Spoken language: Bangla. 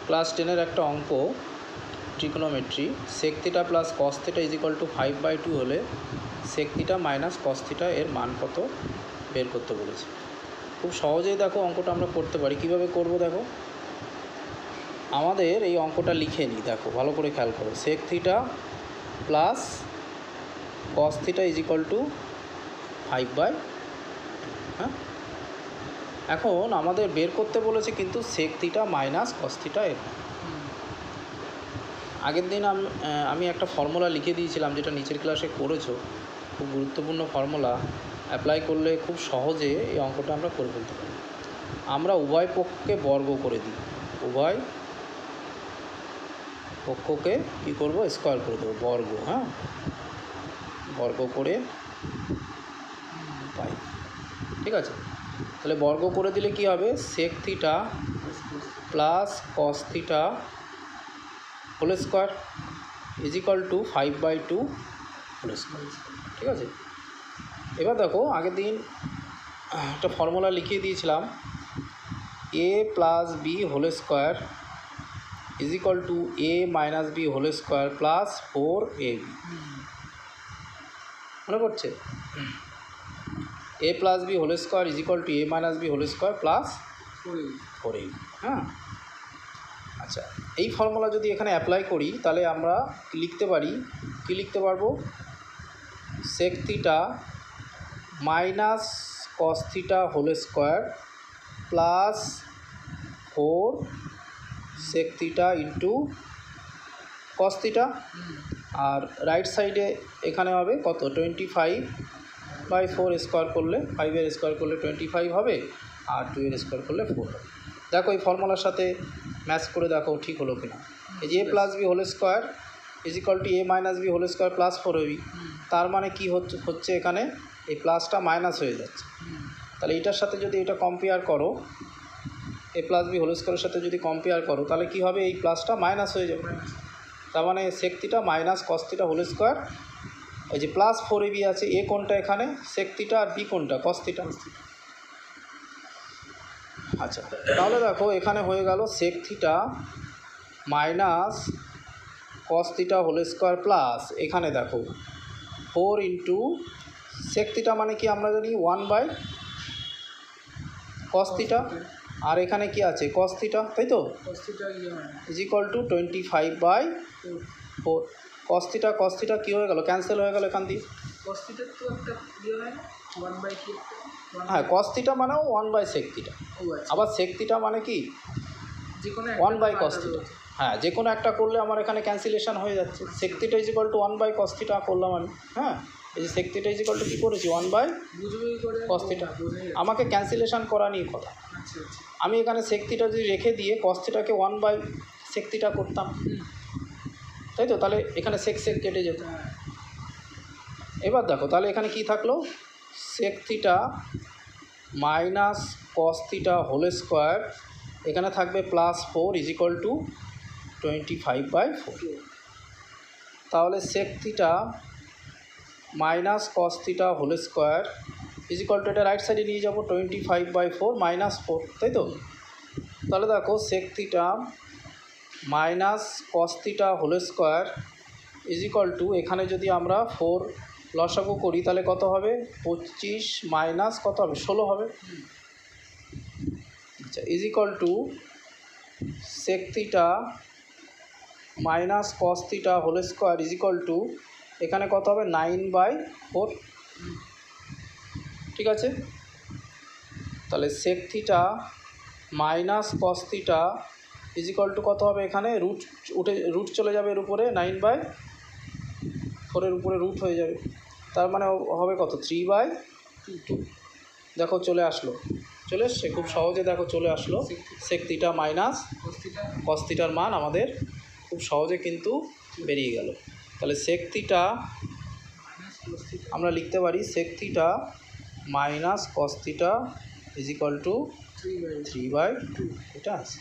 ক্লাস 10-এর একটা অঙ্ক trigonometry sec θ plus cos θ equal to 5/2 হলে sec θ মাইনাস cos θ এর মান কত বের করতে বলেছে। খুব সহজেই দেখো অঙ্কটা আমরা করতে পারি। কিভাবে করব দেখো, আমাদের এই অঙ্কটা লিখে নিই। দেখো ভালো করে খেয়াল করো, sec θ plus cos θ equal to 5/2। হ্যাঁ, এখন আমাদের বের করতে বলেছে কিন্তু sec θ মাইনাস cos θ এর। আগের দিন আমি একটা ফর্মুলা লিখে দিয়েছিলাম, যেটা নিচের ক্লাসে করেছো। খুব গুরুত্বপূর্ণ ফর্মুলা, অ্যাপ্লাই করলে খুব সহজে এই অঙ্কটা আমরা করে ফেলতে পারি। আমরা উভয় পক্ষকে বর্গ করে দিই, উভয় পক্ষকে কী করবো, স্কোয়ার করে দেবো, বর্গ। হ্যাঁ, বর্গ করে পাই, ঠিক আছে। তাহলে বর্গ করে দিলে কি হবে, sec θ plus cos θ whole square equal to 5/2 whole square, ঠিক আছে। এবার দেখো, আগের দিন একটা ফর্মুলা লিখিয়ে দিয়েছিলাম, a plus B whole square equal to a minus B whole square plus 4ab। মনে পড়ছে, a plus B whole square equal to a minus B whole square plus 4ab। হ্যাঁ, আচ্ছা, এই ফর্মুলা যদি এখানে অ্যাপ্লাই করি তাহলে আমরা লিখতে পারি, কি লিখতে পারবো, sec θ minus cos θ whole square plus 4 sec θ into cos θ। আর রাইট সাইডে এখানে হবে কত, 25/4 স্কোয়ার করলে, 5-এর স্কোয়ার করলে 25 হবে, আর 2-এর স্কোয়ার করলে 4 হবে। দেখো এই ফর্মুলার সাথে ম্যাচ করে দেখো ঠিক হলো কিনা। এই যে a plus B whole square equal to a minus B whole square plus 4ab, তার মানে কি হচ্ছে এখানে এই প্লাসটা মাইনাস হয়ে যাচ্ছে। তাহলে এটার সাথে যদি এটা কম্পেয়ার করো, a প্লাস বি হোল স্কোয়ারের সাথে যদি কম্পেয়ার করো, তাহলে কি হবে, এই প্লাসটা মাইনাস হয়ে যাবে। তার মানে sec θ minus cos θ whole square, এই যে প্লাস 4ab আছে, a কোনটা এখানে, sec θ, আর b কোনটা, cos θ। আচ্ছা, তাহলে দেখো এখানে হয়ে গেল sec θ minus cos θ whole square plus, এখানে দেখো 4 ইন্টু sec θ মানে কি আমরা জানি 1/cos θ, আর এখানে কি আছে cos θ, তাই তো, ইজিক্যাল টু 25/4। cos θ কী হয়ে গেল, ক্যান্সেল হয়ে গেল এখান দিয়ে। হ্যাঁ, cos θ মানেও 1/sec θ, আবার sec θ মানে কি 1/cos θ। হ্যাঁ, যে কোনো একটা করলে আমার এখানে ক্যান্সেলেশন হয়ে যাচ্ছে। sec θ ইজিক্যাল টু 1/cos θ করলাম আমি। হ্যাঁ, এই যে sec θ ইজিক্যাল টু কী করেছি, 1/cos θ। আমাকে ক্যান্সেলেশন করা নিয়ে কথা। আমি এখানে sec θ যদি রেখে দিয়ে cos θকে 1/sec θ করতাম, তাই তো, তাহলে এখানে sec কেটে যেত। এবার দেখো তাহলে এখানে কি থাকলো, sec θ minus cos θ whole square, এখানে থাকবে প্লাস 4 ইজিক্যাল টু 25/4। তাহলে sec θ minus cos θ whole square equal to, এটা রাইট সাইডে নিয়ে যাবো, 25/4 মাইনাস 4, তাই তো। তাহলে দেখো sec θ minus cos θ whole square equal to, এখানে যদি আমরা 4 লসাগু করি তাহলে কত হবে, 25 মাইনাস কত হবে, 16 হবে। আচ্ছা, equal to sec θ minus cos θ whole square equal to, এখানে কত হবে 9/4, ঠিক আছে। তাহলে sec θ minus cos θ equal to কত হবে, এখানে রুট চলে যাবে এর উপরে, 9/4 উপরে রুট হয়ে যাবে, তার মানে হবে কত, 3/2। দেখো চলে এসছে খুব সহজে, দেখো চলে আসলো sec θ মাইনাস cos θ মান আমাদের খুব সহজে কিন্তু বেরিয়ে গেল। তাহলে sec θ আমরা লিখতে পারি sec θ minus cos θ equal to 3/2, এটা আছে।